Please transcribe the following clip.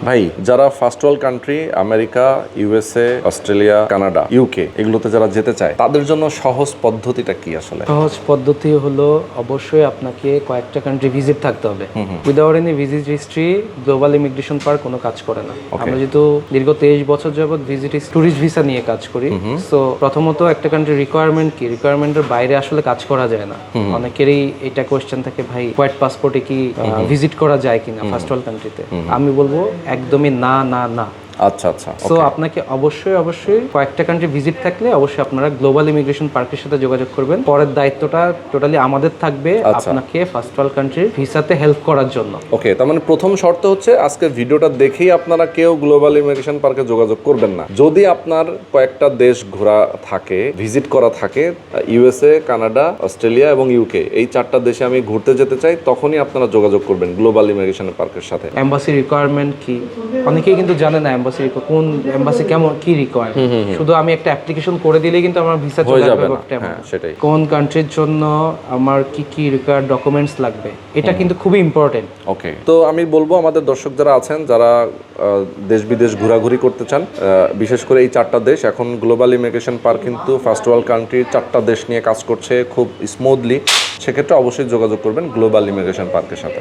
ভাই যারা first world country America, USA, Australia, Canada, UK এগুলোতে যারা যেতে চায় তাদের জন্য সহজ পদ্ধতিটা কি আসলে? সহজ পদ্ধতি হলো অবশ্যই আপনাকে কয়েকটা কান্ট্রি ভিজিট থাকতে হবে। Without any visit history global immigration park কোনো কাজ করে না। আমরা যেহেতু দীর্ঘ 23 বছর যাবত ট্যুরিস্ট ভিসা নিয়ে কাজ করি, সো প্রথমত একটা কান্ট্রি রিকোয়ারমেন্ট কি, রিকোয়ারমেন্টের বাইরে আসলে কাজ করা যায় না। অনেকেরই এটা কোয়েশ্চেন থাকে, ভাই হোয়াইট পাসপোর্টে কি ভিজিট করা যায় কিনা ফার্স্ট ওয়ার্ল্ড কান্ট্রিতে। আমি বলবো একদমই না না না। আচ্ছা আচ্ছা। সো আপনাকে অবশ্যই কয়েকটা কান্ট্রি ভিজিট থাকলে অবশ্যই আপনারা গ্লোবাল ইমিগ্রেশন পার্কের সাথে যোগাযোগ করবেন। পরের দায়িত্বটা টোটালি আমাদের থাকবে, আপনাকে ফার্স্ট ওয়ার্ল্ড কান্ট্রির ভিসাতে হেল্প করার জন্য। ওকে, তার মানে প্রথম শর্ত হচ্ছে আজকে ভিডিওটা দেখেই আপনারা কেউ গ্লোবাল ইমিগ্রেশন পার্কে যোগাযোগ করবেন না। যদি আপনার কয়েকটা দেশ ঘোরা থাকে, ভিজিট করা থাকে, ইউএসএ, কানাডা, অস্ট্রেলিয়া এবং ইউকে, এই 4টা দেশে আমি ঘুরতে যেতে চাই, তখনই আপনারা যোগাযোগ করবেন গ্লোবাল ইমিগ্রেশন পার্কের সাথে। এমবাসি রিকোয়ারমেন্ট কি অনেকেই কিন্তু জানে না, কোন এমবাসি কেমন কি রিকোয়ার। শুধু আমি একটা অ্যাপ্লিকেশন করে দিলেই কিন্তু আমার ভিসা চলে যাবে। সেটাই। কোন কান্ট্রির জন্য আমার কি কি রিকোয়ার্ড ডকুমেন্টস লাগবে, এটা কিন্তু খুবই ইম্পর্টেন্ট। ওকে, তো আমি বলবো আমাদের দর্শক যারা আছেন, যারা দেশ বিদেশ ঘোরাঘুরি করতে চান, বিশেষ করে এই 4টা দেশ, এখন গ্লোবাল ইমিগ্রেশন পার্ক কিন্তু ফার্স্ট ওয়ার্ল্ড কান্ট্রির 4টা দেশ নিয়ে কাজ করছে খুব স্মুথলি। সেক্ষেত্রে অবশ্যই যোগাযোগ করবেন গ্লোবাল ইমিগ্রেশন পার্কের সাথে।